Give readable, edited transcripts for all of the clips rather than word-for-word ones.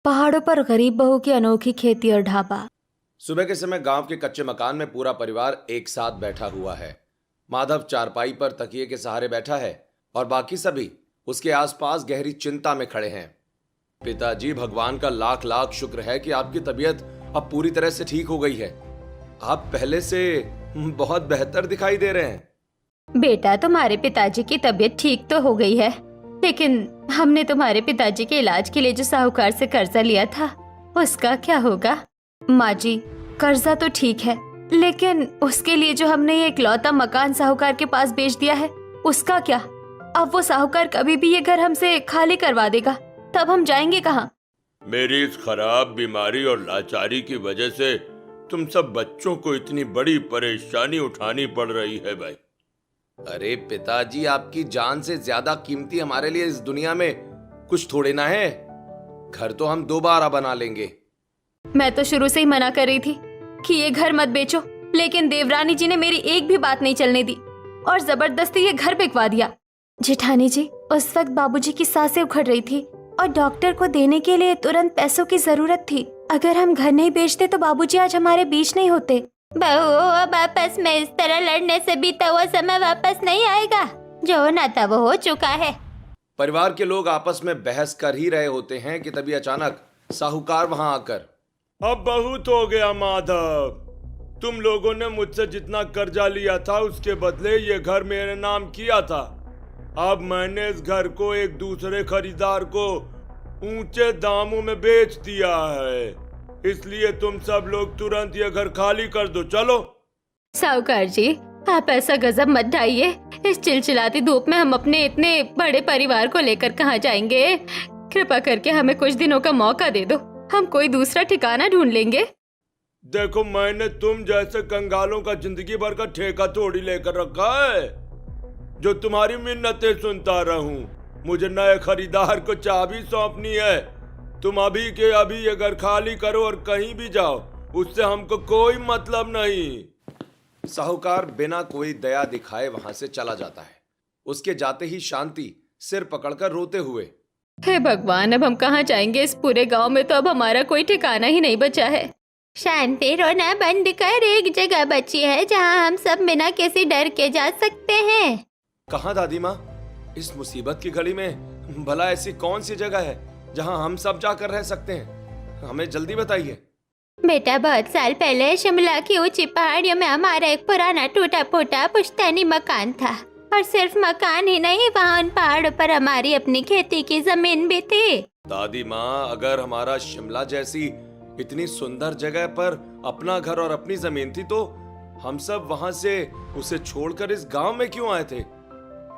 पहाड़ों पर गरीब बहू की अनोखी खेती और ढाबा। सुबह के समय गांव के कच्चे मकान में पूरा परिवार एक साथ बैठा हुआ है। माधव चारपाई पर तकिए के सहारे बैठा है और बाकी सभी उसके आसपास गहरी चिंता में खड़े हैं। पिताजी, भगवान का लाख लाख शुक्र है कि आपकी तबीयत अब पूरी तरह से ठीक हो गई है। आप पहले से बहुत बेहतर दिखाई दे रहे हैं। बेटा, तुम्हारे पिताजी की तबीयत ठीक तो हो गई है, लेकिन हमने तुम्हारे पिताजी के इलाज के लिए जो साहूकार से कर्जा लिया था उसका क्या होगा? माँ जी, कर्जा तो ठीक है, लेकिन उसके लिए जो हमने ये इकलौता मकान साहूकार के पास बेच दिया है उसका क्या? अब वो साहूकार कभी भी ये घर हमसे खाली करवा देगा, तब हम जाएंगे कहाँ? मेरी इस खराब बीमारी और लाचारी की वजह से तुम सब बच्चों को इतनी बड़ी परेशानी उठानी पड़ रही है भाई। अरे पिताजी, आपकी जान से ज्यादा कीमती हमारे लिए इस दुनिया में कुछ थोड़े ना है। घर तो हम दोबारा बना लेंगे। मैं तो शुरू से ही मना कर रही थी कि ये घर मत बेचो, लेकिन देवरानी जी ने मेरी एक भी बात नहीं चलने दी और जबरदस्ती ये घर बिकवा दिया। जेठानी जी, उस वक्त बाबूजी की सांसें उखड़ रही थी और डॉक्टर को देने के लिए तुरंत पैसों की जरूरत थी। अगर हम घर नहीं बेचते तो बाबूजी आज हमारे बीच नहीं होते। बहू, अब आपस में इस तरह लड़ने से बीता हुआ समय वापस नहीं आएगा। जो होना था वो हो चुका है। परिवार के लोग आपस में बहस कर ही रहे होते हैं कि तभी अचानक साहूकार वहां आकर, अब बहुत हो गया माधव, तुम लोगों ने मुझसे जितना कर्जा लिया था उसके बदले ये घर मेरे नाम किया था। अब मैंने इस घर को एक दूसरे खरीदार को ऊंचे दामों में बेच दिया है, इसलिए तुम सब लोग तुरंत ये घर खाली कर दो। चलो। साहूकार जी, आप ऐसा गजब मत ढाइए। इस चिलचिलाती धूप में हम अपने इतने बड़े परिवार को लेकर कहाँ जाएंगे? कृपा करके हमें कुछ दिनों का मौका दे दो, हम कोई दूसरा ठिकाना ढूंढ लेंगे। देखो, मैंने तुम जैसे कंगालों का जिंदगी भर का ठेका थोड़ी लेकर रखा है जो तुम्हारी मिन्नतें सुनता रहूं। मुझे नए खरीदार को चाबी सौंपनी है। तुम अभी के अभी ये घर खाली करो और कहीं भी जाओ, उससे हमको कोई मतलब नहीं। साहूकार बिना कोई दया दिखाए वहां से चला जाता है। उसके जाते ही शांति सिर पकड़कर रोते हुए, हे भगवान, अब हम कहाँ जाएंगे? इस पूरे गांव में तो अब हमारा कोई ठिकाना ही नहीं बचा है। शांति, रोना बंद कर। एक जगह बची है जहाँ हम सब बिना किसी डर के जा सकते हैं। कहाँ दादी माँ? इस मुसीबत की घड़ी में भला ऐसी कौन सी जगह है जहाँ हम सब जाकर रह सकते हैं? हमें जल्दी बताइए। बेटा, बहुत साल पहले शिमला की ऊंची पहाड़ियों में हमारा एक पुराना टूटा फूटा पुश्तैनी मकान था, और सिर्फ मकान ही नहीं, वहाँ उन पहाड़ों पर हमारी अपनी खेती की जमीन भी थी। दादी माँ, अगर हमारा शिमला जैसी इतनी सुंदर जगह पर अपना घर और अपनी जमीन थी तो हम सब वहाँ से उसे छोड़कर इस गांव में क्यों आए थे?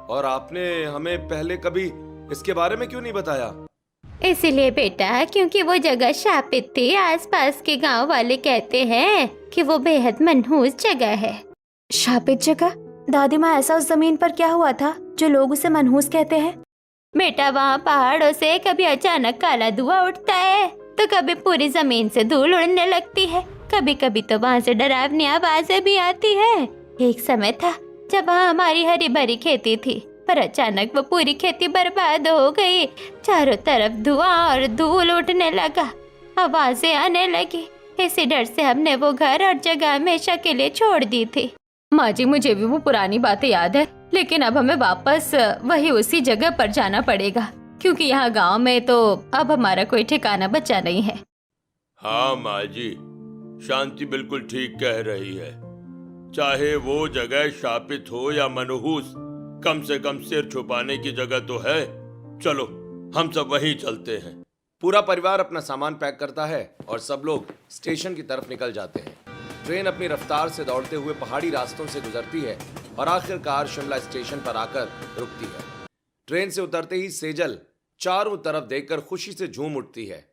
और आपने हमें पहले कभी इसके बारे में क्यों नहीं बताया? इसीलिए बेटा, क्योंकि वो जगह शापित थी। आसपास के गांव वाले कहते हैं कि वो बेहद मनहूस जगह है। शापित जगह? दादी माँ, ऐसा उस जमीन पर क्या हुआ था जो लोग उसे मनहूस कहते हैं? बेटा, वहाँ पहाड़ों से कभी अचानक काला धुआं उठता है तो कभी पूरी जमीन से धूल उड़ने लगती है। कभी कभी तो वहाँ से डरावनी आवाजें भी आती है। एक समय था जब वहाँ हमारी हरी भरी खेती थी, पर अचानक वो पूरी खेती बर्बाद हो गई। चारों तरफ धुआं और धूल उठने लगा, आवाजें आने लगी। इसी डर से हमने वो घर और जगह हमेशा के लिए छोड़ दी थी। माँ जी, मुझे भी वो पुरानी बातें याद है, लेकिन अब हमें वापस वही उसी जगह पर जाना पड़ेगा, क्योंकि यहाँ गांव में तो अब हमारा कोई ठिकाना बचा नहीं है। हाँ माँ जी, शांति बिल्कुल ठीक कह रही है। चाहे वो जगह शापित हो या मनहूस, कम से कम सिर छुपाने की जगह तो है। चलो, हम सब वहीं चलते हैं। पूरा परिवार अपना सामान पैक करता है और सब लोग स्टेशन की तरफ निकल जाते हैं। ट्रेन अपनी रफ्तार से दौड़ते हुए पहाड़ी रास्तों से गुजरती है और आखिरकार शिमला स्टेशन पर आकर रुकती है। ट्रेन से उतरते ही सेजल चारों तरफ देखकर खुशी से झूम उठती है।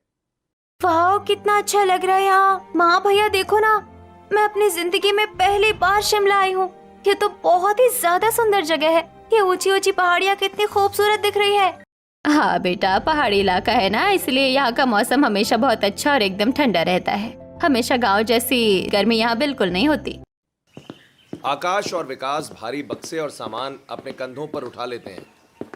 वाह, कितना अच्छा लग रहा है यहाँ। माँ, भैया देखो ना, मैं अपनी जिंदगी में पहली बार शिमला आई हूँ। ये तो बहुत ही ज्यादा सुंदर जगह है। ये ऊंची ऊंची पहाड़ियाँ कितनी खूबसूरत दिख रही है। हाँ बेटा, पहाड़ी इलाका है ना, इसलिए यहाँ का मौसम हमेशा बहुत अच्छा और एकदम ठंडा रहता है। हमेशा गांव जैसी गर्मी यहाँ बिल्कुल नहीं होती। आकाश और विकास भारी बक्से और सामान अपने कंधों पर उठा लेते हैं।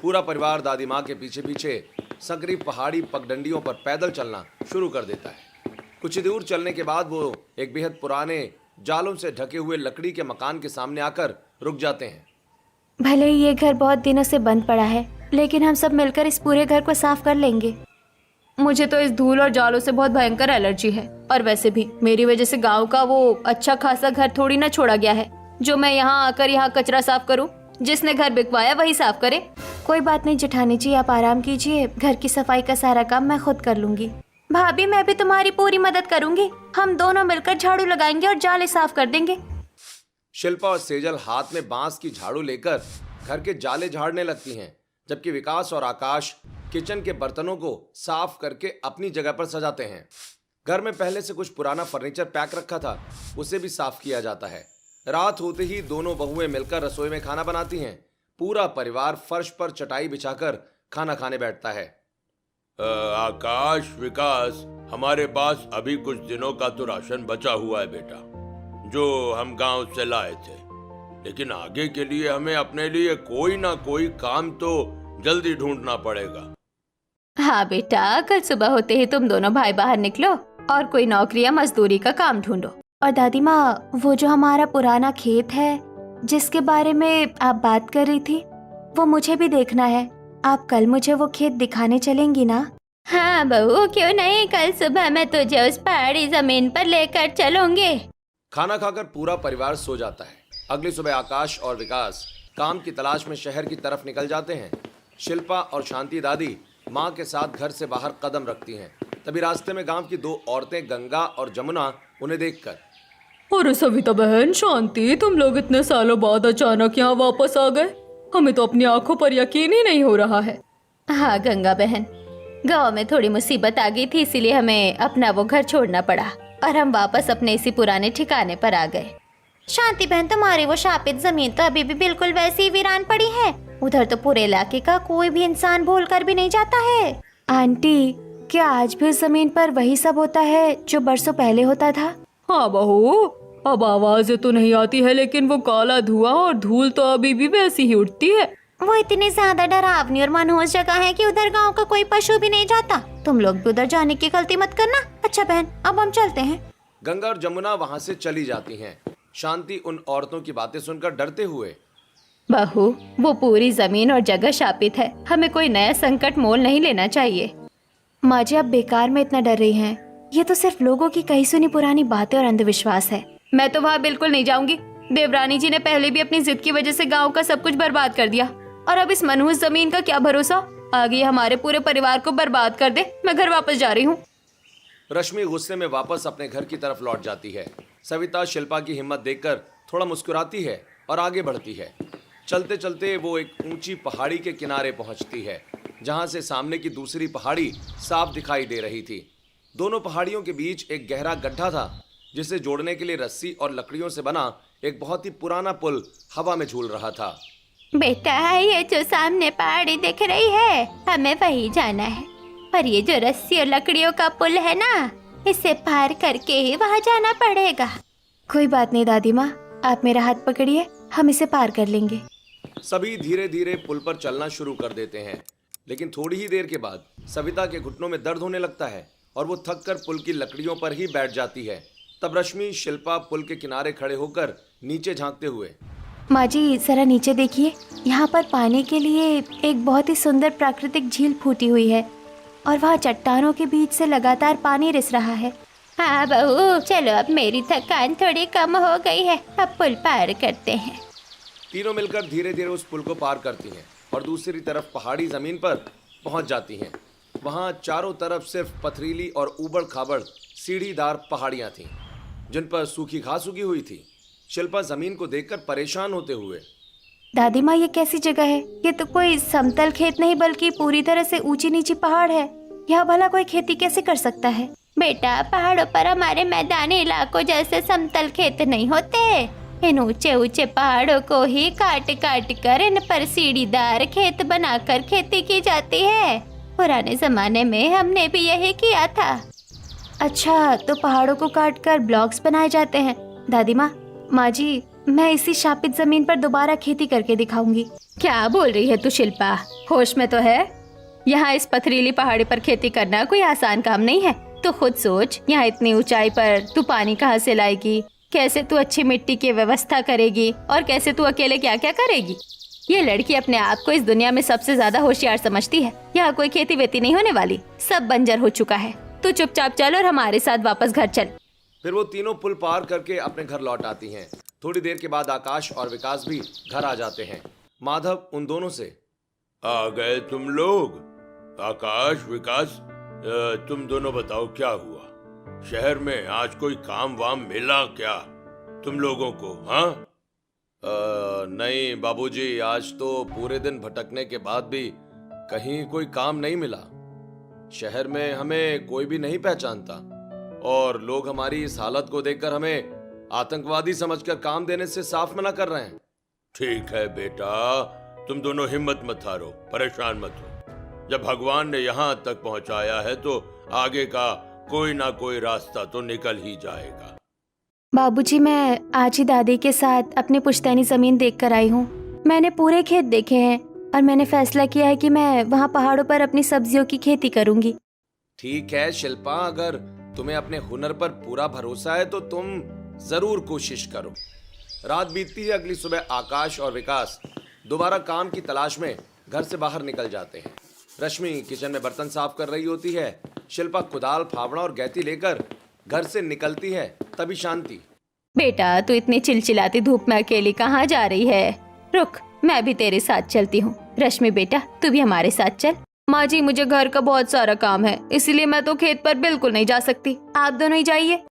पूरा परिवार दादी माँ के पीछे पीछे संकरी पहाड़ी पगडंडियों पर पैदल चलना शुरू कर देता है। कुछ दूर चलने के बाद वो एक बेहद पुराने जालों से ढके हुए लकड़ी के मकान के सामने आकर रुक जाते हैं। भले ही ये घर बहुत दिनों से बंद पड़ा है, लेकिन हम सब मिलकर इस पूरे घर को साफ कर लेंगे। मुझे तो इस धूल और जालों से बहुत भयंकर एलर्जी है, और वैसे भी मेरी वजह से गांव का वो अच्छा खासा घर थोड़ी ना छोड़ा गया है जो मैं यहाँ आकर यहाँ कचरा साफ करूँ। जिसने घर बिकवाया वही साफ करे। कोई बात नहीं जेठानी जी, आप आराम कीजिए, घर की सफाई का सारा काम मैं खुद कर लूंगी। भाभी मैं भी तुम्हारी पूरी मदद करूंगी, हम दोनों मिलकर झाड़ू लगाएंगे और जाले साफ कर देंगे। शिल्पा और सेजल हाथ में बांस की झाड़ू लेकर घर के जाले झाड़ने लगती हैं, जबकि विकास और आकाश किचन के बर्तनों को साफ करके अपनी जगह पर सजाते हैं। घर में पहले से कुछ पुराना फर्नीचर पैक रखा था, उसे भी साफ किया जाता है। रात होते ही दोनों बहुएं मिलकर रसोई में खाना बनाती हैं। पूरा परिवार फर्श पर चटाई बिछाकर खाना खाने बैठता है। आकाश, विकास, हमारे पास अभी कुछ दिनों का तो राशन बचा हुआ है बेटा, जो हम गांव से लाए थे। लेकिन आगे के लिए हमें अपने लिए कोई ना कोई काम तो जल्दी ढूंढना पड़ेगा। हाँ बेटा, कल सुबह होते ही तुम दोनों भाई बाहर निकलो और कोई नौकरी या मजदूरी का काम ढूंढो। और दादी माँ, वो जो हमारा पुराना खेत है जिसके बारे में आप बात कर रही थी, वो मुझे भी देखना है। आप कल मुझे वो खेत दिखाने चलेंगी ना? हाँ बहू, क्यों नहीं, कल सुबह मैं तुझे उस पहाड़ी जमीन पर लेकर चलूंगी। खाना खाकर पूरा परिवार सो जाता है। अगली सुबह आकाश और विकास काम की तलाश में शहर की तरफ निकल जाते हैं। शिल्पा और शांति दादी माँ के साथ घर से बाहर कदम रखती हैं। तभी रास्ते में गांव की दो औरतें गंगा और जमुना उन्हें देखकर, अरे सविता बहन, शांति, तुम लोग इतने सालों बाद अचानक यहाँ वापस आ गए। हमें तो अपनी आंखों पर यकीन ही नहीं हो रहा है। हाँ गंगा बहन, गांव में थोड़ी मुसीबत आ गई थी, इसीलिए हमें अपना वो घर छोड़ना पड़ा और हम वापस अपने इसी पुराने ठिकाने पर आ गए। शांति बहन, तुम्हारी वो शापित जमीन तो अभी भी बिल्कुल वैसी ही वीरान पड़ी है। उधर तो पूरे इलाके का कोई भी इंसान भूल कर भी नहीं जाता है। आंटी, क्या आज भी उस जमीन पर वही सब होता है जो बरसों पहले होता था? हाँ बहू, अब आवाजें तो नहीं आती है, लेकिन वो काला धुआं और धूल तो अभी भी वैसी ही उठती है। वो इतनी ज्यादा डरावनी और मनहूस जगह है कि उधर गांव का कोई पशु भी नहीं जाता। तुम लोग भी उधर जाने की गलती मत करना। अच्छा बहन, अब हम चलते हैं। गंगा और जमुना वहां से चली जाती हैं। शांति उन औरतों की बातें सुनकर डरते हुए, बहू, वो पूरी जमीन और जगह शापित है, हमें कोई नया संकट मोल नहीं लेना चाहिए। माँ जी, आप बेकार में इतना डर रही हैं। ये तो सिर्फ लोगों की कही सुनी पुरानी बातें और अंधविश्वास है। मैं तो वहाँ बिल्कुल नहीं जाऊंगी। देवरानी जी ने पहले भी अपनी जिद की वजह से गांव का सब कुछ बर्बाद कर दिया, और अब इस मनहूस जमीन का क्या भरोसा, आगे हमारे पूरे परिवार को बर्बाद कर दे। मैं घर वापस जा रही हूँ। रश्मि गुस्से में वापस अपने घर की तरफ लौट जाती है। सविता शिल्पा की हिम्मत देखकर थोड़ा मुस्कुराती है और आगे बढ़ती है। चलते चलते वो एक ऊंची पहाड़ी के किनारे पहुंचती है, जहां से सामने की दूसरी पहाड़ी साफ दिखाई दे रही थी। दोनों पहाड़ियों के बीच एक गहरा गड्ढा था, जिसे जोड़ने के लिए रस्सी और लकड़ियों से बना एक बहुत ही पुराना पुल हवा में झूल रहा था। बेटा, ये जो सामने पहाड़ी दिख रही है, हमें वही जाना है। पर ये जो रस्सी और लकड़ियों का पुल है ना, इसे पार करके ही वहाँ जाना पड़ेगा। कोई बात नहीं दादी माँ, आप मेरा हाथ पकड़िए, हम इसे पार कर लेंगे। सभी धीरे धीरे पुल पर चलना शुरू कर देते हैं, लेकिन थोड़ी ही देर के बाद सविता के घुटनों में दर्द होने लगता है और वो थक कर पुल की लकड़ियों पर ही बैठ जाती है। तब रश्मि शिल्पा पुल के किनारे खड़े होकर नीचे झांकते हुए, माँ जी जरा नीचे देखिए, यहाँ पर पानी के लिए एक बहुत ही सुंदर प्राकृतिक झील फूटी हुई है और वहाँ चट्टानों के बीच से लगातार पानी रिस रहा है। हाँ बहू, चलो अब मेरी थकान थोड़ी कम हो गई है, अब पुल पार करते हैं। तीनों मिलकर धीरे धीरे उस पुल को पार करती हैं और दूसरी तरफ पहाड़ी जमीन पर पहुंच जाती हैं। वहाँ चारों तरफ सिर्फ पथरीली और ऊबड़ खाबड़ सीढ़ीदार पहाड़ियाँ थीं, जिन पर सूखी घास उगी हुई थी। शिल्पा जमीन को देखकर परेशान होते हुए, दादी माँ, ये कैसी जगह है? ये तो कोई समतल खेत नहीं बल्कि पूरी तरह से ऊंची नीची पहाड़ है। यहाँ भला कोई खेती कैसे कर सकता है? बेटा, पहाड़ों पर हमारे मैदानी इलाकों जैसे समतल खेत नहीं होते। इन ऊंचे ऊंचे पहाड़ों को ही काट काट कर इन पर सीढ़ीदार खेत बनाकर खेती की जाती है। पुराने जमाने में हमने भी यही किया था। अच्छा, तो पहाड़ों को काट कर ब्लॉक्स बनाए जाते हैं। दादी माँ, माँ जी, मैं इसी शापित जमीन पर दोबारा खेती करके दिखाऊंगी। क्या बोल रही है तू शिल्पा, होश में तो है? यहाँ इस पथरीली पहाड़ी पर खेती करना कोई आसान काम नहीं है। तो खुद सोच, यहाँ इतनी ऊंचाई पर तू पानी कहाँ से लाएगी, कैसे तू अच्छी मिट्टी की व्यवस्था करेगी और कैसे तू अकेले क्या क्या करेगी। ये लड़की अपने आप को इस दुनिया में सबसे ज्यादा होशियार समझती है। यहाँ कोई खेती वेती नहीं होने वाली, सब बंजर हो चुका है। तू चुपचाप चल और हमारे साथ वापस घर चल। फिर वो तीनों पुल पार करके अपने घर लौट आती हैं। थोड़ी देर के बाद आकाश और विकास भी घर आ जाते हैं। माधव उन दोनों से, आ गए तुम लोग? आकाश, विकास, तुम दोनों बताओ क्या हुआ? शहर में आज कोई काम वाम मिला क्या तुम लोगों को? हाँ? नहीं बाबूजी, आज तो पूरे दिन भटकने के बाद भी कहीं कोई काम नहीं मिला। शहर में हमें कोई भी नहीं पहचानता और लोग हमारी इस हालत को देखकर हमें आतंकवादी समझकर काम देने से साफ मना कर रहे हैं। ठीक है बेटा, तुम दोनों हिम्मत मत हारो, परेशान मत हो। जब भगवान ने यहाँ तक पहुँचाया है तो आगे का कोई ना कोई रास्ता तो निकल ही जाएगा। बाबूजी, मैं आज ही दादी के साथ अपनी पुश्तैनी जमीन देख कर आई हूँ। मैंने पूरे खेत देखे हैं और मैंने फैसला किया है कि मैं वहाँ पहाड़ों पर अपनी सब्जियों की खेती करूँगी। ठीक है शिल्पा, अगर तुम्हें अपने हुनर पर पूरा भरोसा है तो तुम जरूर कोशिश करो। रात बीतती है। अगली सुबह आकाश और विकास दोबारा काम की तलाश में घर से बाहर निकल जाते हैं। रश्मि किचन में बर्तन साफ कर रही होती है। शिल्पा कुदाल, फावड़ा और गैती लेकर घर से निकलती है। तभी शांति, बेटा, तू इतनी चिलचिलाती धूप में अकेली कहाँ जा रही है? रुक, मैं भी तेरे साथ चलती हूँ। रश्मि बेटा, तू भी हमारे साथ चल। माँ जी, मुझे घर का बहुत सारा काम है, इसलिए मैं तो खेत पर बिल्कुल नहीं जा सकती। आप दोनों ही जाइए।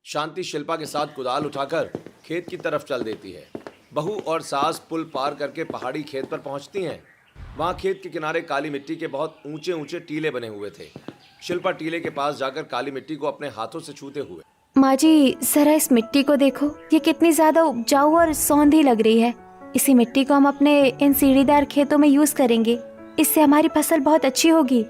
शांति शिल्पा के साथ कुदाल उठाकर खेत की तरफ चल देती है। बहू और सास पुल पार करके पहाड़ी खेत पर पहुंचती हैं। वहां खेत के किनारे काली मिट्टी के बहुत ऊंचे ऊंचे टीले बने हुए थे। शिल्पा टीले के पास जाकर काली मिट्टी को अपने हाथों से छूते हुए, माँ जी, जरा इस मिट्टी को देखो, ये कितनी ज्यादा उपजाऊ और सौंधी लग रही है। इसी मिट्टी को हम अपने इन सीढ़ीदार खेतों में यूज करेंगे, इससे हमारी फसल बहुत अच्छी होगी।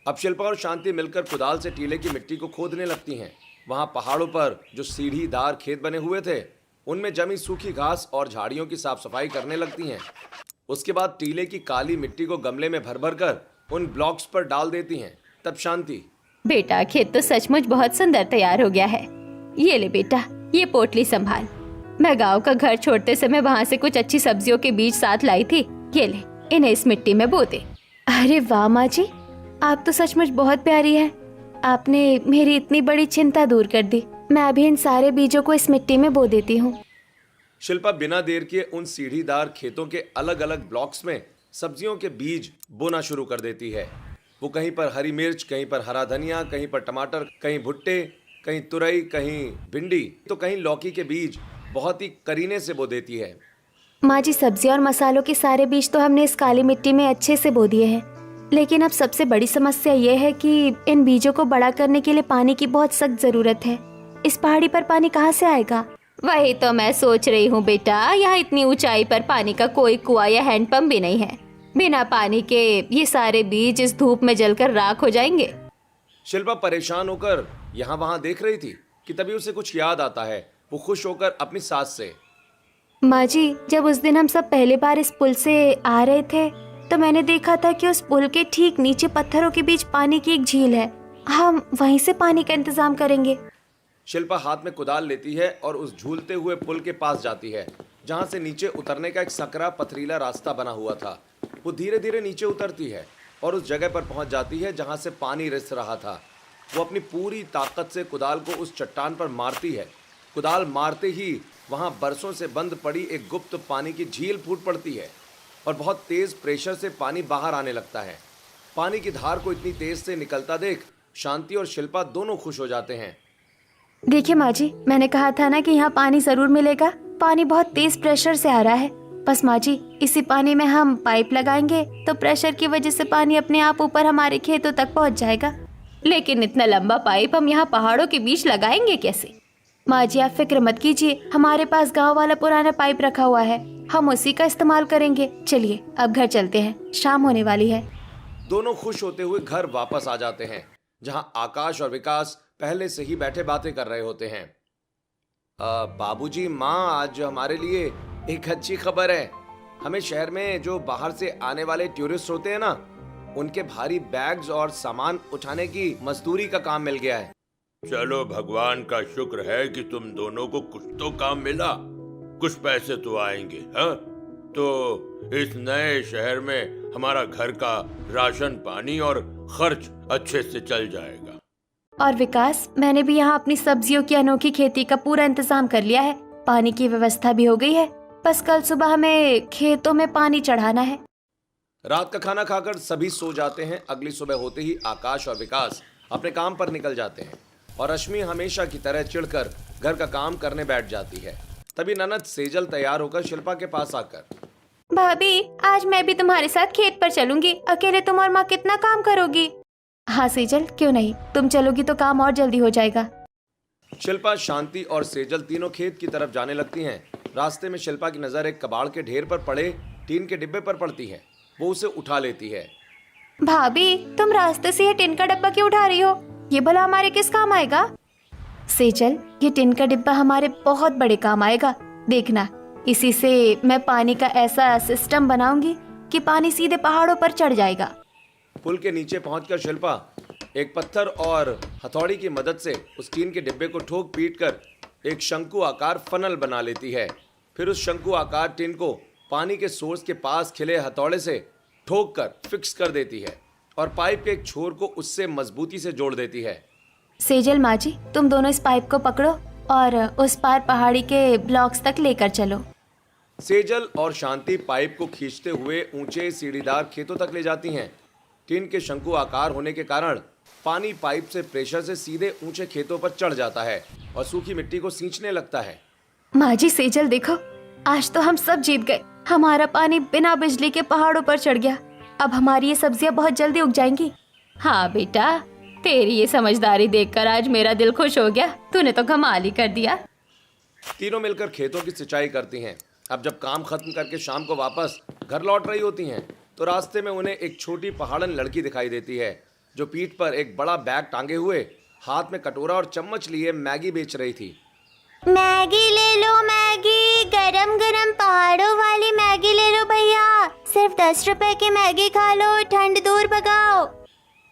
अब शिल्पा और शांति मिलकर कुदाल से टीले की मिट्टी को खोदने लगती हैं। वहां पहाड़ों पर जो सीढ़ीदार खेत बने हुए थे, उनमें जमी सूखी घास और झाड़ियों की साफ सफाई करने लगती हैं। उसके बाद टीले की काली मिट्टी को गमले में भर भर कर उन ब्लॉक्स पर डाल देती हैं। तब शांति, बेटा, खेत तो सचमुच बहुत सुंदर तैयार हो गया है। ये ले बेटा, ये पोटली संभाल। मैं गांव का घर छोड़ते समय वहाँ से कुछ अच्छी सब्जियों के बीज साथ लाई थी। ये ले, इन्हें इस मिट्टी में बो दे। अरे वाह माँ जी, आप तो सचमुच बहुत प्यारी है। आपने मेरी इतनी बड़ी चिंता दूर कर दी। मैं अभी इन सारे बीजों को इस मिट्टी में बो देती हूँ। शिल्पा बिना देर किए उन सीढ़ीदार खेतों के अलग अलग ब्लॉक्स में सब्जियों के बीज बोना शुरू कर देती है। वो कहीं पर हरी मिर्च, कहीं पर हरा धनिया, कहीं पर टमाटर, कहीं भुट्टे, कहीं तुरई, कहीं भिंडी, तो कहीं लौकी के बीज बहुत ही करीने से बो देती है। माँ जी, सब्जी और मसालों के सारे बीज तो हमने इस काली मिट्टी में अच्छे से बो दिए हैं, लेकिन अब सबसे बड़ी समस्या ये है कि इन बीजों को बड़ा करने के लिए पानी की बहुत सख्त जरूरत है। इस पहाड़ी पर पानी कहाँ से आएगा? वही तो मैं सोच रही हूँ बेटा, यहाँ इतनी ऊंचाई पर पानी का कोई कुआं या हैंडपंप भी नहीं है। बिना पानी के ये सारे बीज इस धूप में जलकर राख हो जाएंगे। शिल्पा परेशान होकर यहाँ वहाँ देख रही थी कि तभी उसे कुछ याद आता है। वो खुश होकर अपनी सास से, माँ जी, जब उस दिन हम सब पहली बार इस पुल से आ रहे थे तो मैंने देखा था कि उस पुल के ठीक नीचे पत्थरों के बीच पानी की एक झील है। हम वहीं से पानी का इंतजाम करेंगे। शिल्पा हाथ में कुदाल लेती है और उस झूलते हुए पुल के पास जाती है, जहाँ से नीचे उतरने का एक सकरा पथरीला रास्ता बना हुआ था। वो धीरे धीरे नीचे उतरती है और उस जगह पर पहुंच जाती है जहाँ से पानी रिस रहा था। वो अपनी पूरी ताकत से कुदाल को उस चट्टान पर मारती है। कुदाल मारते ही वहाँ बरसों से बंद पड़ी एक गुप्त पानी की झील फूट पड़ती है और बहुत तेज प्रेशर से पानी बाहर आने लगता है। पानी की धार को इतनी तेज से निकलता देख शांति और शिल्पा दोनों खुश हो जाते हैं। देखिए माँ जी, मैंने कहा था ना कि यहाँ पानी जरूर मिलेगा। पानी बहुत तेज प्रेशर से आ रहा है। बस माँ जी, इसी पानी में हम पाइप लगाएंगे तो प्रेशर की वजह से पानी अपने आप ऊपर हमारे खेतों तक पहुँच जाएगा। लेकिन इतना लंबा पाइप हम यहाँ पहाड़ों के बीच लगाएंगे कैसे? माँ जी, आप फिक्र मत कीजिए, हमारे पास गांव वाला पुराना पाइप रखा हुआ है, हम उसी का इस्तेमाल करेंगे। चलिए अब घर चलते हैं, शाम होने वाली है। दोनों खुश होते हुए घर वापस आ जाते हैं, जहाँ आकाश और विकास पहले से ही बैठे बातें कर रहे होते हैं। बाबूजी, माँ, आज हमारे लिए एक अच्छी खबर है। हमें शहर में जो बाहर से आने वाले टूरिस्ट होते हैं ना, उनके भारी बैग्स और सामान उठाने की मजदूरी का काम मिल गया है। चलो भगवान का शुक्र है कि तुम दोनों को कुछ तो काम मिला, कुछ पैसे तो आएंगे। हाँ, तो इस नए शहर में हमारा घर का राशन पानी और खर्च अच्छे से चल जाएगा। और विकास, मैंने भी यहाँ अपनी सब्जियों की अनोखी खेती का पूरा इंतजाम कर लिया है। पानी की व्यवस्था भी हो गई है, बस कल सुबह हमें खेतों में पानी चढ़ाना है। रात का खाना खाकर सभी सो जाते हैं। अगली सुबह होते ही आकाश और विकास अपने काम पर निकल जाते हैं और रश्मि हमेशा की तरह चिढ़कर घर का काम करने बैठ जाती है। तभी ननद सेजल तैयार होकर शिल्पा के पास आकर, भाभी, आज मैं भी तुम्हारे साथ खेत पर चलूंगी। अकेले तुम और माँ कितना काम करोगी? हाँ सेजल, क्यों नहीं, तुम चलोगी तो काम और जल्दी हो जाएगा। शिल्पा, शांति और सेजल तीनों खेत की तरफ जाने लगती हैं। रास्ते में शिल्पा की नजर एक कबाड़ के ढेर पर पड़े टीन के डिब्बे पर पड़ती है। वो उसे उठा लेती है। भाभी, तुम रास्ते से ये टिन का डिब्बा क्यों उठा रही हो? ये भला हमारे किस काम आएगा? सेजल, ये टिन का डिब्बा हमारे बहुत बड़े काम आएगा। देखना, इसी से मैं पानी का ऐसा सिस्टम बनाऊंगी कि पानी सीधे पहाड़ों पर चढ़ जाएगा। पुल के नीचे पहुंचकर शिल्पा एक पत्थर और हथौड़ी की मदद से उस टीन के डिब्बे को ठोक पीट कर एक शंकु आकार फनल बना लेती है। फिर उस शंकु आकार टिन को पानी के सोर्स के पास खिले हथौड़े से ठोक कर फिक्स कर देती है और पाइप के एक छोर को उससे मजबूती से जोड़ देती है। सेजल माँ जी, तुम दोनों इस पाइप को पकड़ो और उस पार पहाड़ी के ब्लॉक्स तक लेकर चलो। सेजल और शांति पाइप को खींचते हुए ऊंचे सीढ़ीदार खेतों तक ले जाती हैं। टिन के शंकु आकार होने के कारण पानी पाइप से प्रेशर से सीधे ऊंचे खेतों पर चढ़ जाता है और सूखी मिट्टी को सींचने लगता है। माँ जी, सेजल देखो, आज तो हम सब जीत गए। हमारा पानी बिना बिजली के पहाड़ों पर चढ़ गया। अब हमारी ये सब्जियां बहुत जल्दी उग जाएंगी। हाँ बेटा, तेरी ये समझदारी देखकर आज मेरा दिल खुश हो गया। तूने तो कमाल ही कर दिया। तीनों मिलकर खेतों की सिंचाई करती हैं। अब जब काम खत्म करके शाम को वापस घर लौट रही होती हैं तो रास्ते में उन्हें एक छोटी पहाड़न लड़की दिखाई देती है जो पीठ पर एक बड़ा बैग टांगे हुए, हाथ में कटोरा और चम्मच लिए मैगी बेच रही थी। मैगी ले लो, मैगी, गरम गरम पहाड़ों वाली मैगी ले लो भैया। सिर्फ 10 रुपए की मैगी खा लो, ठंड दूर भगाओ।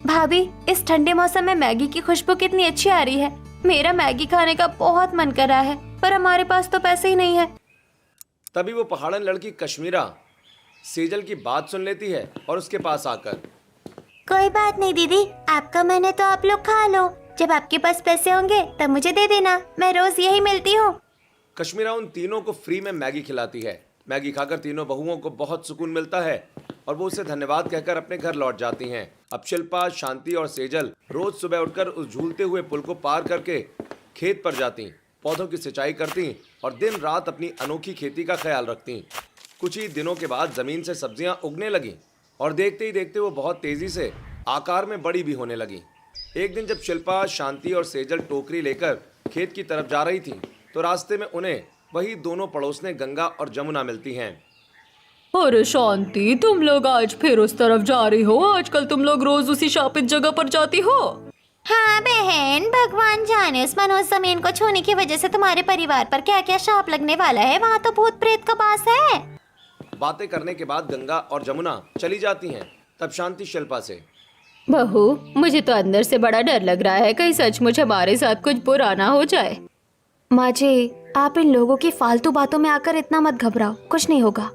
भाभी, इस ठंडे मौसम में मैगी की खुशबू कितनी अच्छी आ रही है। मेरा मैगी खाने का बहुत मन कर रहा है, पर हमारे पास तो पैसे ही नहीं है। तभी वो पहाड़न लड़की कश्मीरा सेजल की बात सुन लेती है और उसके पास आकर, कोई बात नहीं दीदी, आपका मन है तो आप लोग खा लो। जब आपके पास पैसे होंगे तब मुझे दे देना, मैं रोज यही मिलती हूँ। कश्मीरा उन तीनों को फ्री में मैगी खिलाती है। मैगी खाकर तीनों बहुओं को बहुत सुकून मिलता है और वो उसे धन्यवाद कहकर अपने घर लौट जाती हैं। अब शिल्पा, शांति और सेजल रोज सुबह उठकर उस झूलते हुए पुल को पार करके खेत पर जाती, पौधों की सिंचाई करती और दिन रात अपनी अनोखी खेती का ख्याल रखती। कुछ ही दिनों के बाद जमीन से सब्जियां उगने लगी और देखते ही देखते वो बहुत तेजी से आकार में बड़ी भी होने लगी। एक दिन जब शिल्पा, शांति और सेजल टोकरी लेकर खेत की तरफ जा रही थी तो रास्ते में उन्हें वही दोनों पड़ोसने गंगा और जमुना मिलती हैं। अरे शांति, तुम लोग आज फिर उस तरफ जा रही हो? आजकल तुम लोग रोज उसी शापित जगह पर जाती हो। हाँ बहन, भगवान जाने उस मनोज जमीन को छूने की वजह से तुम्हारे परिवार पर क्या क्या शाप लगने वाला है। वहाँ तो भूत प्रेत का वास है। बातें करने के बाद गंगा और जमुना चली जाती हैं। तब शांति शिल्पा से, बहू, मुझे तो अंदर से बड़ा डर लग रहा है, कहीं सचमुच हमारे साथ कुछ बुरा ना हो जाए। माँ जी, आप इन लोगों की फालतू बातों में आकर इतना मत घबराओ, कुछ नहीं होगा।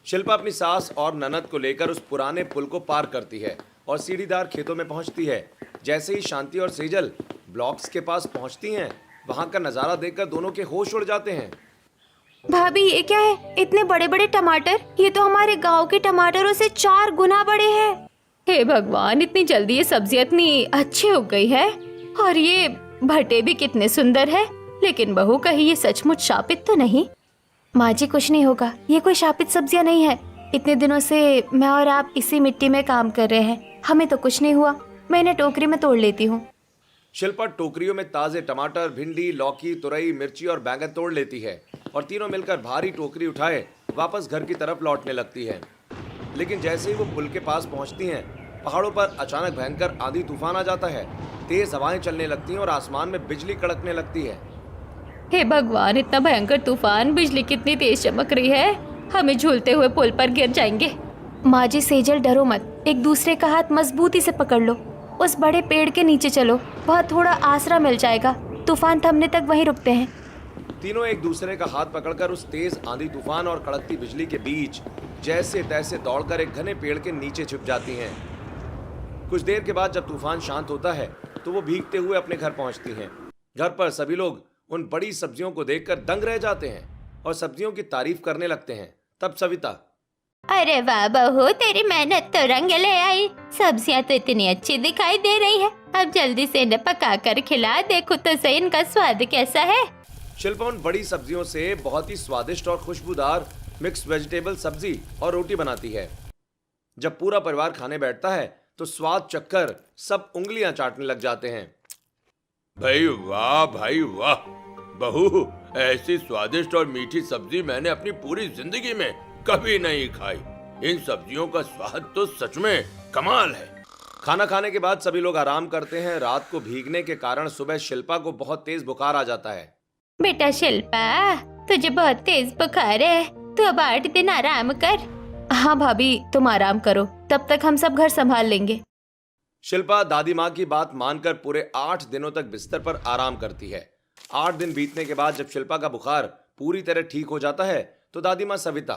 शिल्पा अपनी सास और ननद को लेकर उस पुराने पुल को पार करती है और सीढ़ीदार खेतों में पहुंचती है। जैसे ही शांति और सेजल ब्लॉक्स के पास पहुंचती हैं, वहां का नजारा देखकर दोनों के होश उड़ जाते हैं। भाभी, ये क्या है? इतने बड़े बड़े टमाटर, ये तो हमारे गांव के टमाटरों से 4 गुना बड़े हैं। हे भगवान, इतनी जल्दी ये सब्जी इतनी अच्छी उग गई है। और ये भट्टे भी कितने सुंदर है। लेकिन बहू, कहीं ये सचमुच शापित तो नहीं? माँ जी, कुछ नहीं होगा, ये कोई शापित सब्जियां नहीं है। इतने दिनों से मैं और आप इसी मिट्टी में काम कर रहे हैं, हमें तो कुछ नहीं हुआ। मैं इन्हें टोकरी में तोड़ लेती हूँ। शिल्पा टोकरियों में ताजे टमाटर, भिंडी, लौकी, तुरई, मिर्ची और बैंगन तोड़ लेती है और तीनों मिलकर भारी टोकरी उठाए वापस घर की तरफ लौटने लगती है। लेकिन जैसे ही वो पुल के पास पहुंचती हैं, पहाड़ों पर अचानक भयंकर आंधी तूफान आ जाता है। तेज हवाएं चलने लगती हैं और आसमान में बिजली कड़कने लगती है। हे भगवान, इतना भयंकर तूफान, बिजली कितनी तेज चमक रही है, हमें झूलते हुए पुल पर गिर जाएंगे। माँ जी, सेजल डरो मत, एक दूसरे का हाथ मजबूती से पकड़ लो। उस बड़े पेड़ के नीचे चलो, बहुत थोड़ा आसरा मिल जाएगा। तूफान थमने तक वहीं रुकते हैं। तीनों एक दूसरे का हाथ पकड़कर उस तेज आंधी तूफान और कड़कती बिजली के बीच जैसे तैसे दौड़कर एक घने पेड़ के नीचे छिप जाती हैं। कुछ देर के बाद जब तूफान शांत होता है तो वो भीगते हुए अपने घर पहुंचती हैं। घर पर सभी लोग उन बड़ी सब्जियों को देखकर दंग रह जाते हैं और सब्जियों की तारीफ करने लगते हैं। तब सविता, अरे वाह बहू, तेरी मेहनत तो रंग ले आई। सब्जियां तो इतनी अच्छी दिखाई दे रही है। अब जल्दी से इन्हें पका कर खिला, देखो तो सही इनका स्वाद कैसा है। शिल्पा उन बड़ी सब्जियों से बहुत ही स्वादिष्ट और खुशबूदार मिक्स वेजिटेबल सब्जी और रोटी बनाती है। जब पूरा परिवार खाने बैठता है तो स्वाद चखकर सब उंगलियां चाटने लग जाते हैं। भाई वाह, बहू, ऐसी स्वादिष्ट और मीठी सब्जी मैंने अपनी पूरी जिंदगी में कभी नहीं खाई। इन सब्जियों का स्वाद तो सच में कमाल है। खाना खाने के बाद सभी लोग आराम करते हैं। रात को भीगने के कारण सुबह शिल्पा को बहुत तेज बुखार आ जाता है। बेटा शिल्पा, तुझे बहुत तेज बुखार है, तू अब 8 दिन आराम कर। हाँ भाभी, तुम आराम करो, तब तक हम सब घर संभाल लेंगे। शिल्पा दादी माँ की बात मानकर पूरे 8 दिनों तक बिस्तर पर आराम करती है। 8 दिन बीतने के बाद जब शिल्पा का बुखार पूरी तरह ठीक हो जाता है तो दादी माँ सविता,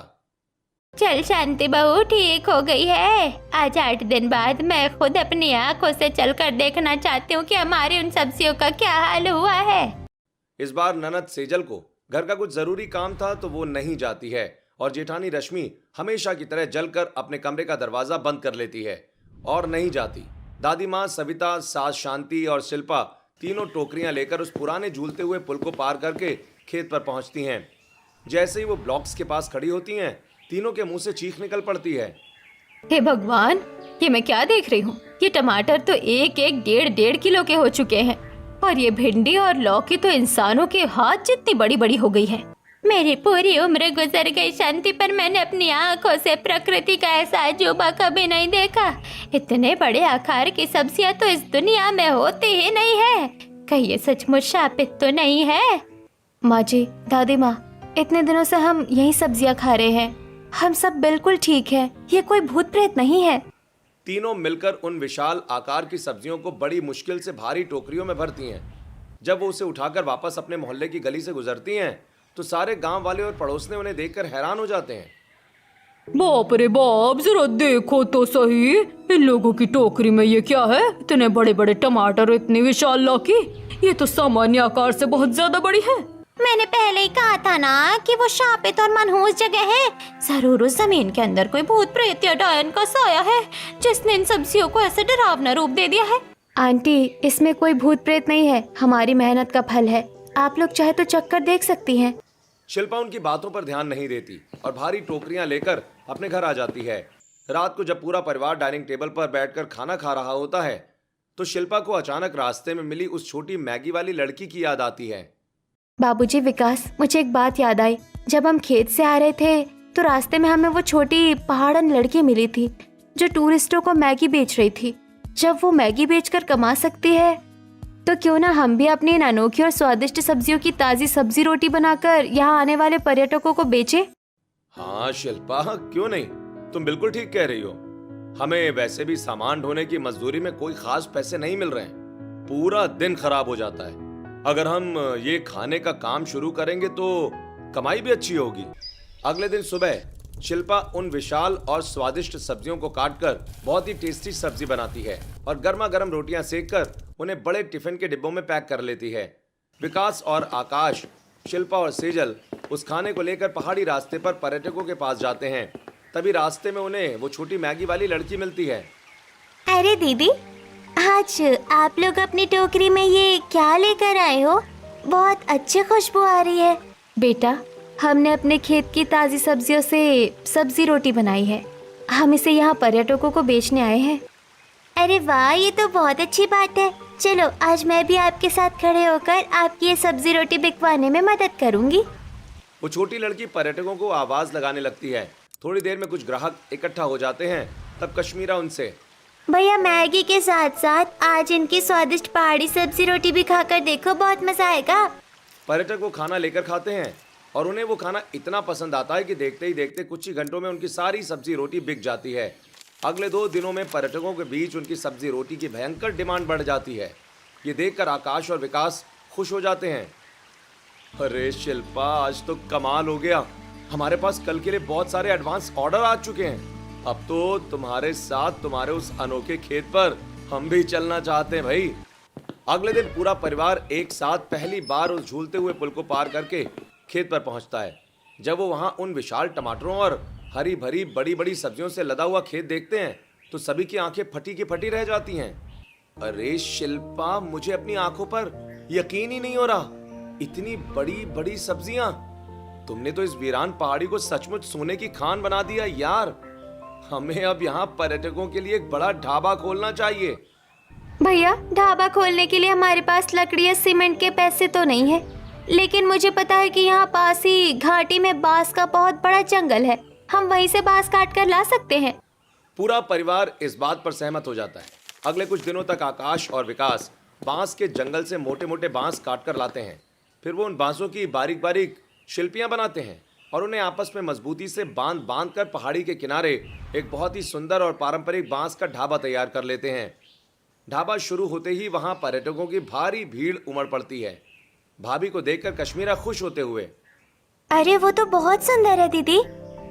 चल शांति बहू, ठीक हो गई है। आज 8 दिन बाद मैं खुद अपनी आंखों से चलकर देखना चाहती हूँ कि हमारी उन सब्जियों का क्या हाल हुआ है। इस बार ननद सेजल को घर का कुछ जरूरी काम था तो वो नहीं जाती है और जेठानी रश्मि हमेशा की तरह जलकर अपने कमरे का दरवाजा बंद कर लेती है और नहीं जाती। दादी माँ सविता, सास शांति और शिल्पा तीनों टोकरियां लेकर उस पुराने झूलते हुए पुल को पार करके खेत पर पहुंचती हैं। जैसे ही वो ब्लॉक्स के पास खड़ी होती हैं, तीनों के मुंह से चीख निकल पड़ती है। हे भगवान, ये मैं क्या देख रही हूँ? ये टमाटर तो एक 1.5 किलो के हो चुके हैं और ये भिंडी और लौकी तो इंसानों के हाथ जितनी बड़ी बड़ी हो गई है। मेरी पूरी उम्र गुजर गई शांति, पर मैंने अपनी आंखों से प्रकृति का ऐसा अजूबा कभी नहीं देखा। इतने बड़े आकार की सब्जियां तो इस दुनिया में होती ही नहीं है। कहीं ये सचमुच शापित तो नहीं है? माँ जी, दादी माँ, इतने दिनों से हम यही सब्जियां खा रहे हैं। हम सब बिल्कुल ठीक है, ये कोई भूत प्रेत नहीं है। तीनों मिलकर उन विशाल आकार की सब्जियों को बड़ी मुश्किल से भारी टोकरियों में भरती हैं। जब वो उसे उठाकर वापस अपने मोहल्ले की गली से गुजरती हैं तो सारे गांव वाले और पड़ोसने उन्हें देखकर हैरान हो जाते हैं। बाप रे बाप, जरा देखो तो सही, इन लोगों की टोकरी में ये क्या है? इतने बड़े बड़े टमाटर, इतनी विशाल लौकी, ये तो सामान्य आकार से बहुत ज्यादा बड़ी है। मैंने पहले ही कहा था ना कि वो शापित और मनहूस जगह है। जरूर उस जमीन के अंदर कोई भूत प्रेत या डायन का साया है जिसने इन सब्जियों को ऐसे डरावना रूप दे दिया है। आंटी, इसमें कोई भूत प्रेत नहीं है, हमारी मेहनत का फल है। आप लोग चाहे तो चक्कर देख सकती हैं। शिल्पा उनकी बातों पर ध्यान नहीं देती और भारी टोकरियां लेकर अपने घर आ जाती है। रात को जब पूरा परिवार डाइनिंग टेबल पर बैठकर खाना खा रहा होता है तो शिल्पा को अचानक रास्ते में मिली उस छोटी मैगी वाली लड़की की याद आती है। बाबूजी, विकास, मुझे एक बात याद आई। जब हम खेत से आ रहे थे तो रास्ते में हमें वो छोटी पहाड़न लड़की मिली थी जो टूरिस्टों को मैगी बेच रही थी। जब वो मैगी बेचकर कमा सकती है तो क्यों ना हम भी अपनी इन अनोखी और स्वादिष्ट सब्जियों की ताजी सब्जी रोटी बनाकर यहाँ आने वाले पर्यटकों को बेचे। हाँ शिल्पा, क्यों नहीं, तुम बिल्कुल ठीक कह रही हो। हमें वैसे भी सामान ढोने की मजदूरी में कोई खास पैसे नहीं मिल रहे हैं। पूरा दिन खराब हो जाता है। अगर हम ये खाने का काम शुरू करेंगे तो कमाई भी अच्छी होगी। अगले दिन सुबह शिल्पा उन विशाल और स्वादिष्ट सब्जियों को काटकर बहुत ही टेस्टी सब्जी बनाती है और गर्मा गर्म रोटियां सेककर उन्हें बड़े टिफिन के डिब्बों में पैक कर लेती है। विकास और आकाश, शिल्पा और सेजल उस खाने को लेकर पहाड़ी रास्ते पर पर्यटकों के पास जाते हैं। तभी रास्ते में उन्हें वो छोटी मैगी वाली लड़की मिलती है। अरे दीदी, आज आप लोग अपनी टोकरी में ये क्या लेकर आए हो? बहुत अच्छी खुशबू आ रही है। बेटा, हमने अपने खेत की ताजी सब्जियों से सब्जी रोटी बनाई है। हम इसे यहाँ पर्यटकों को बेचने आए हैं। अरे वाह, ये तो बहुत अच्छी बात है। चलो, आज मैं भी आपके साथ खड़े होकर आपकी ये सब्जी रोटी बिकवाने में मदद करूँगी। वो छोटी लड़की पर्यटकों को आवाज लगाने लगती है। थोड़ी देर में कुछ ग्राहक इकट्ठा हो जाते हैं। तब कश्मीरा उनसे, भैया, मैगी के साथ साथ आज इनकी स्वादिष्ट पहाड़ी सब्जी रोटी भी खाकर देखो, बहुत मजा आएगा। पर्यटक वो खाना लेकर खाते हैं और उन्हें वो खाना इतना पसंद आता है कि देखते ही देखते कुछ ही घंटों में उनकी सारी सब्जी रोटी बिक जाती है। अगले 2 दिनों में पर्यटकों के बीच उनकी सब्जी रोटी की भयंकर डिमांड बढ़ जाती है। ये देखकर आकाश और विकास खुश हो जाते हैं। अरे शिल्पा, आज तो कमाल हो गया। हमारे पास कल के लिए बहुत सारे एडवांस ऑर्डर आ चुके हैं। अब तो तुम्हारे साथ तुम्हारे उस अनोखे खेत पर हम भी चलना चाहते हैं भाई। अगले दिन पूरा परिवार एक साथ पहली बार उस झूलते हुए पुल को पार करके खेत पर पहुंचता है। जब वो वहां उन विशाल टमाटरों और हरी भरी बड़ी बड़ी सब्जियों से लदा हुआ खेत देखते हैं तो सभी की आंखें फटी की फटी रह जाती हैं। अरे शिल्पा, मुझे अपनी आंखों पर यकीन ही नहीं हो रहा। इतनी बड़ी बड़ी सब्जियां। तुमने तो इस वीरान पहाड़ी को सचमुच सोने की खान बना दिया यार। हमें अब यहाँ पर्यटकों के लिए एक बड़ा ढाबा खोलना चाहिए। भैया, ढाबा खोलने के लिए हमारे पास लकड़ी या सीमेंट के पैसे तो नहीं है, लेकिन मुझे पता है कि यहाँ पास ही घाटी में बांस का बहुत बड़ा जंगल है। हम वहीं से बांस काट कर ला सकते हैं। पूरा परिवार इस बात पर सहमत हो जाता है। अगले कुछ दिनों तक आकाश और विकास बांस के जंगल से मोटे मोटे बांस काट कर लाते हैं। फिर वो उन बांसों की बारीक बारीक शिल्पियां बनाते हैं और उन्हें आपस में मजबूती से बांध बांध कर पहाड़ी के किनारे एक बहुत ही सुंदर और पारंपरिक बांस का ढाबा तैयार कर लेते हैं। ढाबा शुरू होते ही वहां पर्यटकों की भारी भीड़ उमड़ पड़ती है। भाभी को देखकर कश्मीरा खुश होते हुए, अरे वो तो बहुत सुंदर है दीदी,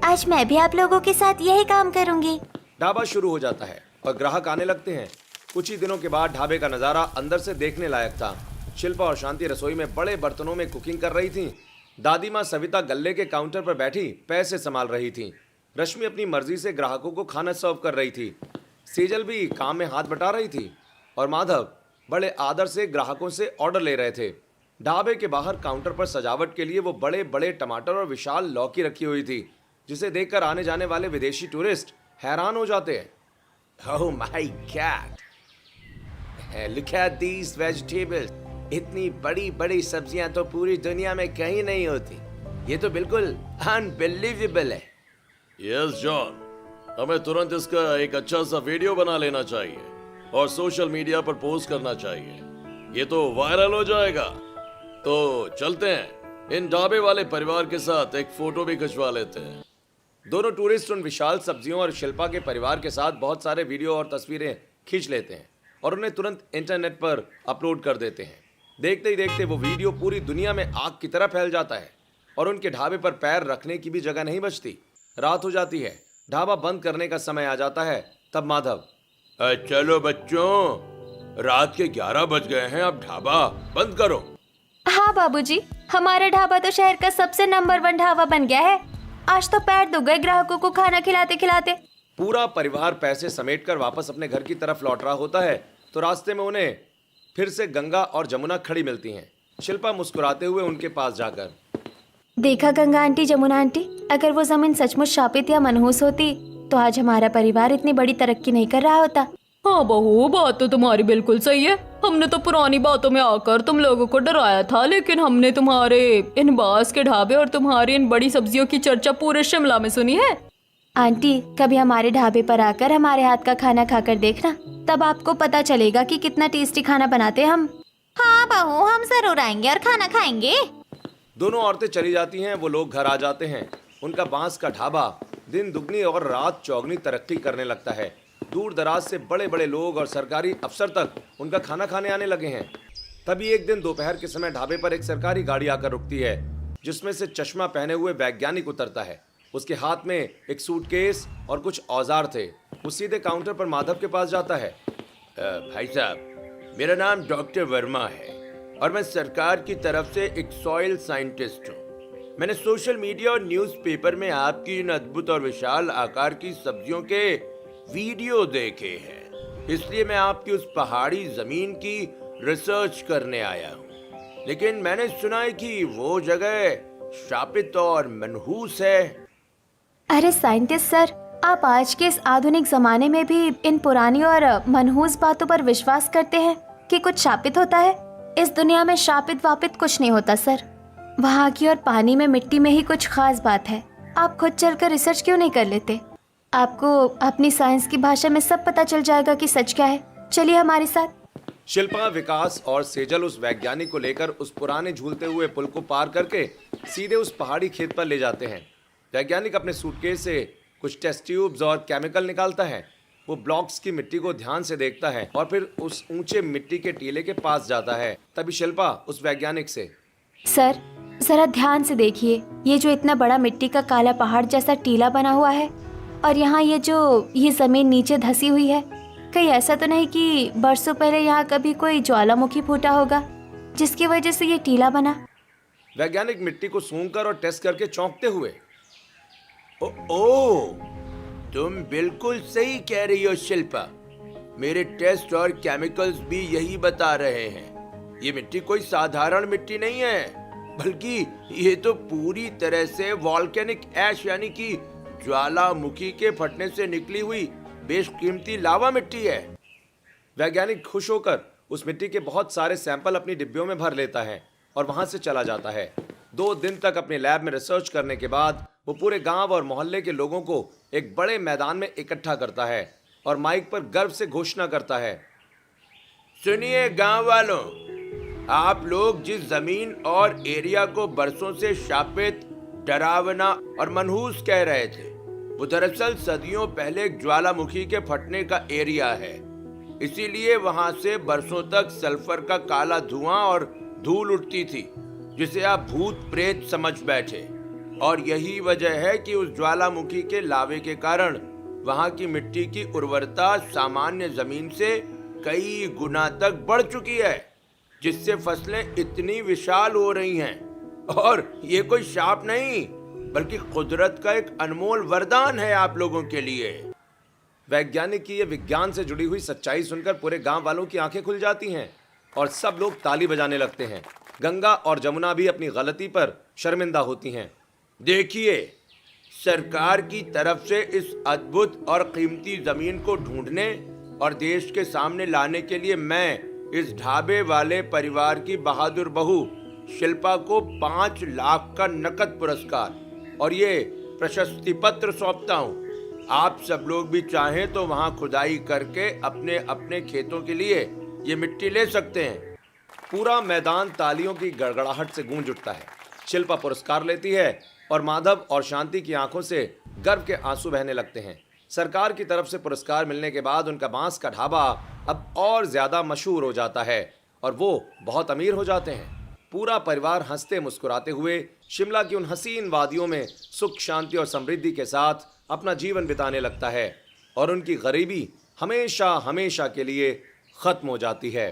आज मैं भी आप लोगों के साथ यही काम करूंगी। ढाबा शुरू हो जाता है और ग्राहक आने लगते हैं। कुछ ही दिनों के बाद ढाबे का नजारा अंदर से देखने लायक था। शिल्पा और शांति रसोई में बड़े बर्तनों में कुकिंग कर रही थी। दादी माँ सविता गल्ले के काउंटर पर बैठी पैसे संभाल रही थी। रश्मि अपनी मर्जी से ग्राहकों को खाना सर्व कर रही थी। सेजल भी काम में हाथ बटा रही थी और माधव बड़े आदर से ग्राहकों से ऑर्डर ले रहे थे। ढाबे के बाहर काउंटर पर सजावट के लिए वो बड़े बड़े टमाटर और विशाल लौकी रखी हुई थी, जिसे देखकर आने जाने वाले विदेशी टूरिस्ट हैरान हो जाते हैं। Oh my god, look at these vegetables. इतनी बड़ी बड़ी सब्जियां तो पूरी दुनिया में कहीं नहीं होती। ये तो बिल्कुल अनबिलीवेबल है। यस जॉन, हमें तुरंत इसका एक अच्छा सा वीडियो बना लेना चाहिए और सोशल मीडिया पर पोस्ट करना चाहिए। ये तो वायरल हो जाएगा। तो चलते हैं, इन ढाबे वाले परिवार के साथ एक फोटो भी खिंचवा लेते हैं। दोनों टूरिस्ट उन विशाल सब्जियों और शिल्पा के परिवार के साथ बहुत सारे वीडियो और तस्वीरें खींच लेते हैं और उन्हें तुरंत इंटरनेट पर अपलोड कर देते हैं। देखते ही देखते वो वीडियो पूरी दुनिया में आग की तरह फैल जाता है और उनके ढाबे पर पैर रखने की भी जगह नहीं बचती। रात हो जाती है, ढाबा बंद करने का समय आ जाता है। तब माधव, चलो बच्चों, रात के 11 बज गए हैं, अब ढाबा बंद करो। हाँ बाबूजी, हमारा ढाबा तो शहर का सबसे नंबर 1 ढाबा बन गया है। आज तो पैर दुख गए ग्राहकों को खाना खिलाते खिलाते। पूरा परिवार पैसे समेटकर वापस अपने घर की तरफ लौट रहा होता है तो रास्ते में उन्हें फिर से गंगा और जमुना खड़ी मिलती हैं। शिल्पा मुस्कुराते हुए उनके पास जाकर, देखा गंगा आंटी, जमुना आंटी, अगर वो जमीन सचमुच शापित या मनहूस होती तो आज हमारा परिवार इतनी बड़ी तरक्की नहीं कर रहा होता। हाँ बहू, बात तो तुम्हारी बिल्कुल सही है। हमने तो पुरानी बातों में आकर तुम लोगों को डराया था, लेकिन हमने तुम्हारे इन बांस के ढाबे और तुम्हारी इन बड़ी सब्जियों की चर्चा पूरे शिमला में सुनी है। आंटी, कभी हमारे ढाबे पर आकर हमारे हाथ का खाना खाकर देखना, तब आपको पता चलेगा कि कितना टेस्टी खाना बनाते हम। हाँ बहू, हम जरूर आएंगे और खाना खाएंगे। दोनों औरतें चली जाती हैं। वो लोग घर आ जाते हैं। उनका बांस का ढाबा दिन दुगनी और रात चौगनी तरक्की करने लगता है। दूर दराज से बड़े बड़े लोग और सरकारी अफसर तक उनका खाना खाने आने लगे हैं। तभी एक दिन दोपहर के समय ढाबे पर एक सरकारी गाड़ी आकर रुकती है, जिसमें से चश्मा पहने हुए वैज्ञानिक उतरता है। उसके हाथ में एक सूटकेस और कुछ औजार थे। वो सीधे काउंटर पर माधव के पास जाता है। भाई साहब, मेरा नाम डॉक्टर वर्मा है और मैं सरकार की तरफ से एक सॉइल साइंटिस्ट हूँ। मैंने सोशल मीडिया और न्यूज़पेपर में आपकी इन अद्भुत और विशाल आकार की सब्जियों के वीडियो देखे हैं, इसलिए मैं आपकी उस पहाड़ी जमीन की रिसर्च करने आया हूँ। लेकिन मैंने सुना है कि वो जगह शापित और मनहूस है। अरे साइंटिस्ट सर, आप आज के इस आधुनिक जमाने में भी इन पुरानी और मनहूस बातों पर विश्वास करते हैं कि कुछ शापित होता है? इस दुनिया में शापित वापित कुछ नहीं होता सर। वहाँ की और पानी में मिट्टी में ही कुछ खास बात है। आप खुद चलकर रिसर्च क्यों नहीं कर लेते? आपको अपनी साइंस की भाषा में सब पता चल जाएगा कि सच क्या है। चलिए हमारे साथ। शिल्पा, विकास और सेजल उस वैज्ञानिक को लेकर उस पुराने झूलते हुए पुल को पार करके सीधे उस पहाड़ी खेत पर ले जाते हैं। वैज्ञानिक अपने सूटकेस से कुछ टेस्ट ट्यूब्स और केमिकल निकालता है वो ब्लॉक्स की मिट्टी को ध्यान से देखता है और फिर उस ऊंचे मिट्टी के टीले के पास जाता है। तभी शिल्पा उस वैज्ञानिक से, सर, जरा ध्यान से देखिए, ये जो इतना बड़ा मिट्टी का काला पहाड़ जैसा टीला बना हुआ है और यहाँ ये जमीन नीचे धसी हुई है, कहीं ऐसा तो नहीं कि बरसों पहले यहाँ कभी कोई ज्वालामुखी फूटा होगा जिसकी वजह से ये टीला बना? वैज्ञानिक मिट्टी को सूंघकर और टेस्ट करके चौंकते हुए, ओ, तुम बिल्कुल सही कह रही हो शिल्पा। मेरे टेस्ट और केमिकल्स भी यही बता रहे हैं। ये मिट्टी कोई साधारण मिट्टी नहीं है, बल्कि ये तो पूरी तरह से वॉल्केनिक ऐश यानी कि ज्वालामुखी के फटने से निकली हुई बेशकीमती लावा मिट्टी है। वैज्ञानिक खुश होकर उस मिट्टी के बहुत सारे सैंपल अपनी डिब्बियों में भर लेता है और वहां से चला जाता है। 2 दिन तक अपने लैब में रिसर्च करने के बाद वो पूरे गांव और मोहल्ले के लोगों को एक बड़े मैदान में इकट्ठा करता है और माइक पर गर्व से घोषणा करता है, सुनिए गांव वालों, आप लोग जिस जमीन और एरिया को बरसों से शापित, डरावना और मनहूस कह रहे थे, वो दरअसल सदियों पहले ज्वालामुखी के फटने का एरिया है। इसीलिए वहां से बरसों तक सल्फर का काला धुआं और धूल उठती थी जिसे आप भूत प्रेत समझ बैठे। और यही वजह है कि उस ज्वालामुखी के लावे के कारण वहां की मिट्टी की उर्वरता सामान्य जमीन से कई गुना तक बढ़ चुकी है, जिससे फसलें इतनी विशाल हो रही हैं। और ये कोई शाप नहीं, बल्कि कुदरत का एक अनमोल वरदान है आप लोगों के लिए। वैज्ञानिक की ये विज्ञान से जुड़ी हुई सच्चाई सुनकर पूरे गांव वालों की आंखें खुल जाती हैं और सब लोग ताली बजाने लगते हैं। गंगा और जमुना भी अपनी गलती पर शर्मिंदा होती हैं। देखिए, सरकार की तरफ से इस अद्भुत और कीमती जमीन को ढूंढने और देश के सामने लाने के लिए मैं इस ढाबे वाले परिवार की बहादुर बहू शिल्पा को 5 लाख का नकद पुरस्कार और ये प्रशस्ति पत्र सौंपता हूँ। आप सब लोग भी चाहें तो वहाँ खुदाई करके अपने अपने खेतों के लिए ये मिट्टी ले सकते हैं। पूरा मैदान तालियों की गड़गड़ाहट से गूंज उठता है। शिल्पा पुरस्कार लेती है और माधव और शांति की आंखों से गर्व के आंसू बहने लगते हैं। सरकार की तरफ से पुरस्कार मिलने के बाद उनका बांस का ढाबा अब और ज्यादा मशहूर हो जाता है और वो बहुत अमीर हो जाते हैं। पूरा परिवार हंसते मुस्कुराते हुए शिमला की उन हसीन वादियों में सुख, शांति और समृद्धि के साथ अपना जीवन बिताने लगता है और उनकी गरीबी हमेशा हमेशा के लिए खत्म हो जाती है।